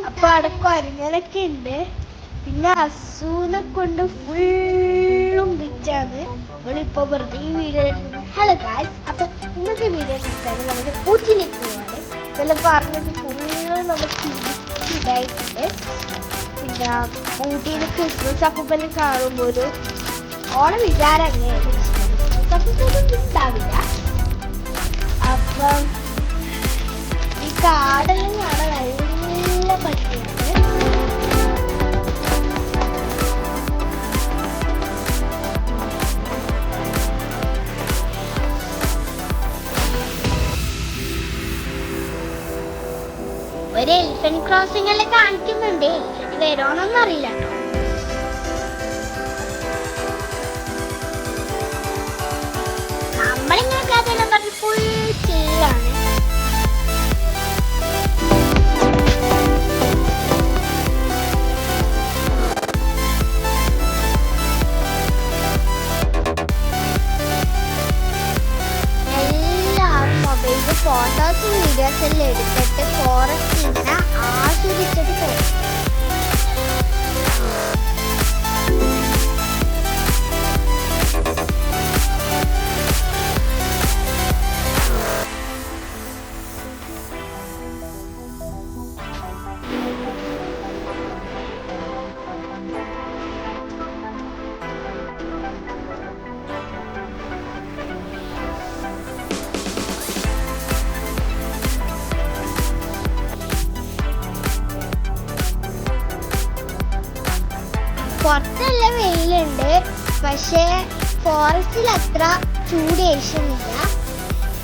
അപ്പൊ അവിടെ കുരങ്ങനൊക്കെ ഉണ്ട്. പിന്നെ അസൂനെ കൊണ്ട് ഫുള്ളും വിറ്റാണ് നമ്മളിപ്പോ വെറുതെ ഈ വീഡിയോ. ഹലോ ഗായ്സ്, അപ്പൊ ഇന്നത്തെ വീഡിയോ ഇട്ടാണ് നമ്മുടെ ഊട്ടിയിലേക്ക് പോവാണ്. ഇതെല്ലാം പറഞ്ഞത് ഫുള്ള് നമുക്ക് ഇതായിട്ടുണ്ട്. പിന്നെ ഊട്ടിയിൽ ക്രിസ്മസ് അപ്പൂപ്പനെ കാണുമ്പോൾ ഒരു ഓണം വിചാരം അങ്ങനെയാണ്. ക്രിസ്മസ് അപ്പൂപ്പനൊന്നും ഉണ്ടാവില്ല. അപ്പം ഈ കാടെല്ലാം കാണാൻ നല്ല പറ്റിയാണ്. ഒരു എലിഫന്റ് ക്രോസിംഗ് എല്ലാം കാണിക്കുന്നുണ്ട്. വരുമോന്നൊന്നും അറിയില്ല കേട്ടോ. നമ്മളിങ്ങനെ കഥയെല്ലാം പറഞ്ഞ് ഫുൾ ചില്ലാണ്. ഫോട്ടോസും വീഡിയോസ് എല്ലാം എടുത്തിട്ട് ഫോറസ്റ്റ് ഇങ്ങനെ ആസ്വദിച്ചിട്ട് പോകും. പുറത്തല്ല വെയിലുണ്ട്, പക്ഷേ ഫോറസ്റ്റിൽ അത്ര ചൂട് ഏശുന്നില്ല.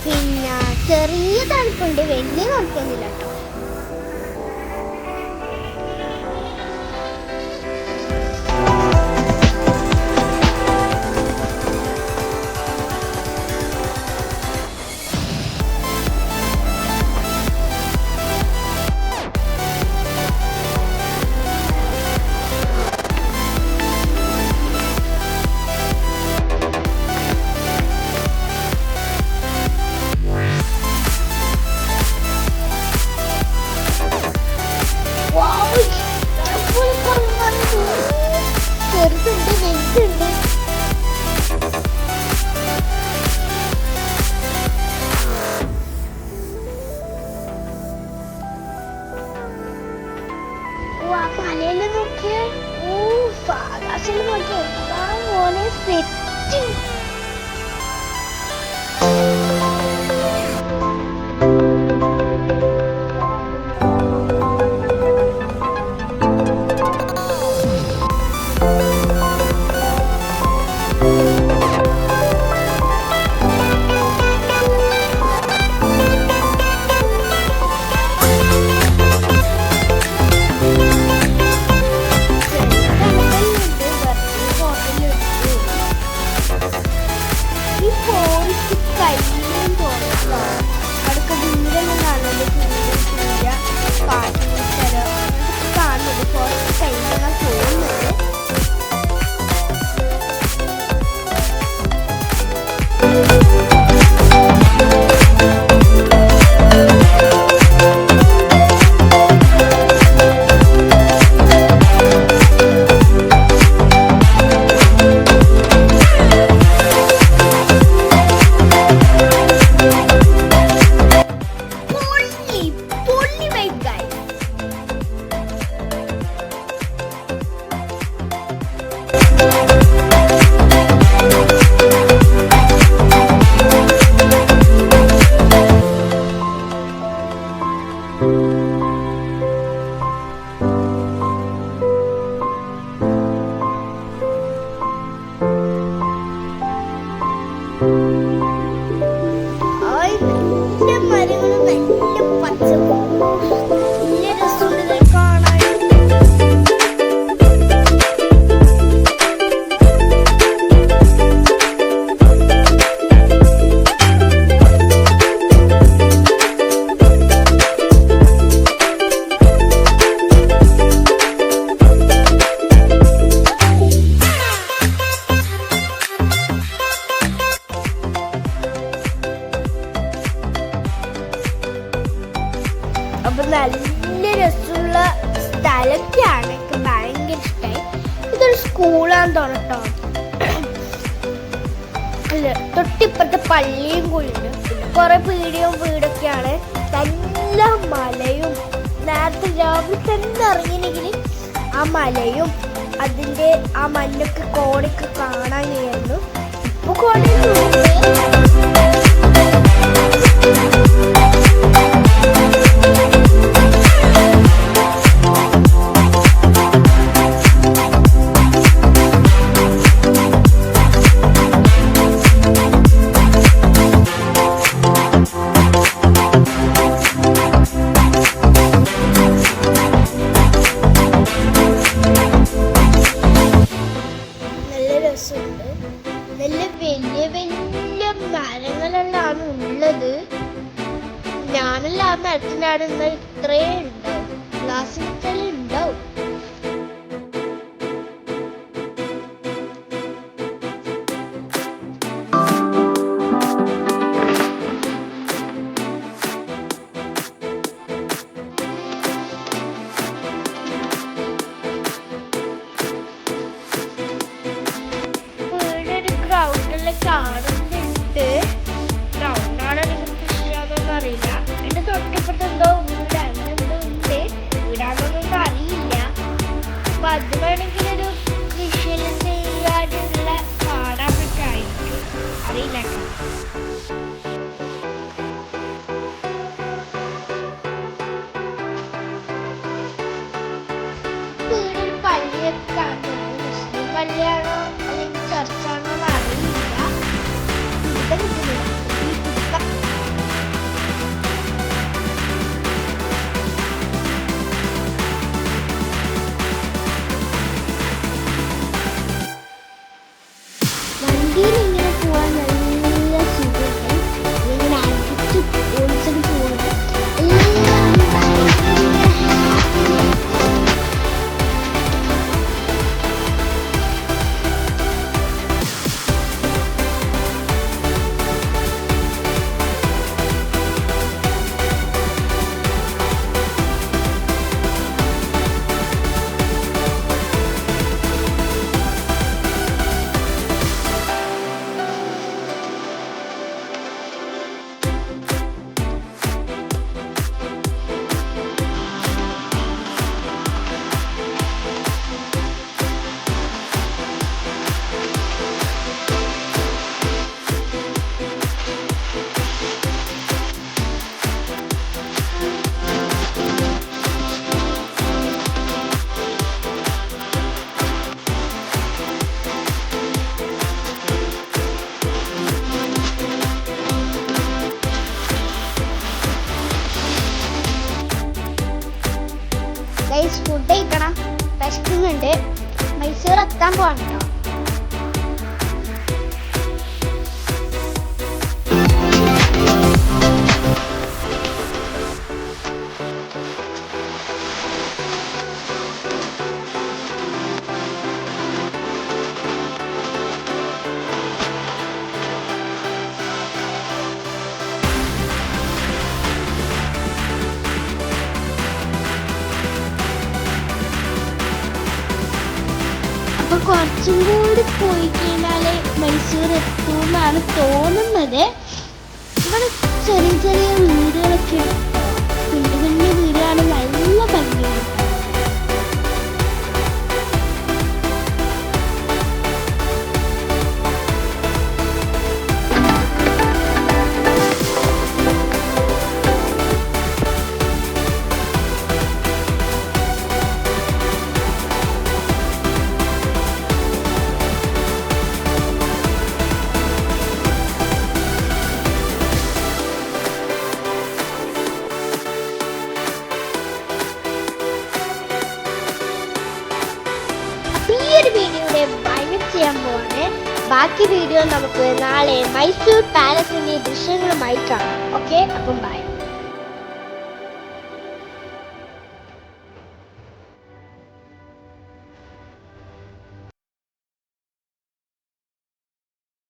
പിന്നെ ചെറിയ തണുപ്പുണ്ട്, വലിയ തണുപ്പൊന്നുമില്ല കേട്ടോ. മലയില് നോക്കിയ ആകാശം നോക്കിയ എന്താ പോലെ സെറ്റ്. അടുക്ക ദൂരെല്ലാം കാണുന്നത് സൂര്യ കാട്ടിൽ സ്ഥലം കാണുന്നത് ഫോറസ്റ്റ് കഴിഞ്ഞാൽ പോകുന്നത്. തോന്നട്ടോ. അല്ല, തൊട്ടിപ്പുറത്തെ പള്ളിയും കൂടിയുണ്ട്. പിന്നെ കുറെ പീടിയും വീടൊക്കെയാണ്. നല്ല മലയും, നേരത്തെ രാവിലെ തന്നെ ഇറങ്ങിയെങ്കിൽ ആ മലയും അതിൻ്റെ ആ മഞ്ഞൊക്കെ കോടയൊക്കെ കാണാൻ കഴിയുന്നു. ഇപ്പൊ കോടയൊന്നും നല്ല വലിയ വലിയ മരങ്ങളെല്ലാം ഉള്ളത്. ഞാനെല്ലാം ആ മരത്തിൻ്റെ അവിടെ നിന്ന് ഇത്രേ ഉണ്ടാവും, ഗ്ലാസ്സിൽ ഉണ്ടാവും. കാണുന്നുണ്ട്. ഗ്രൗണ്ടാണ് നിങ്ങൾക്ക് ഇഷ്ടമാണെന്നൊന്നും അറിയില്ല. എന്റെ തൊട്ടിപ്പുറത്ത് എന്തോ വീട്, അങ്ങനെ എന്തോ ഉണ്ട്. വീടാണെന്നൊന്നും അറിയില്ല. അപ്പൊ അത് വേണമെങ്കിൽ ഒരു കൃഷിയിൽ ചെയ്യാനുള്ള പാടാൻ പറ്റായിരിക്കും, അറിയില്ല. വീടൊരു പള്ളിയൊക്കെ കാണുന്നത്. മുസ്ലിം പള്ളിയാണോ അല്ലെങ്കിൽ ചർച്ചാണോ അറിയില്ല. വണ്ടിയിൽ ഇങ്ങനെ പോവാൻ നല്ല സുഖമാണ്. ഇങ്ങനെ അടിച്ച് ഓടിച്ചിട്ട് പോകുന്നത് ഫുഡ് കഴിക്കണം. വിശക്കുന്നുണ്ട്. മൈസൂർ എത്താൻ പോകണം കേട്ടോ. കുറച്ചും കൂടി പോയി കഴിഞ്ഞാല് മൈസൂർ എത്തുമെന്നാണ് തോന്നുന്നത്. ഇവിടെ ചെറിയ ചെറിയ വീടുകളൊക്കെ, കുഞ്ഞു കുഞ്ഞു വീടുകളാണ്, നല്ല ഭംഗിയാണ്. ചെയ്യാൻ പോവാണ്. ബാക്കി വീഡിയോ നമുക്ക് നാളെ മൈസൂർ പാലസിന്റെ ദൃശ്യങ്ങളുമായി കാണാം. ഓക്കെ, അപ്പം ബൈ.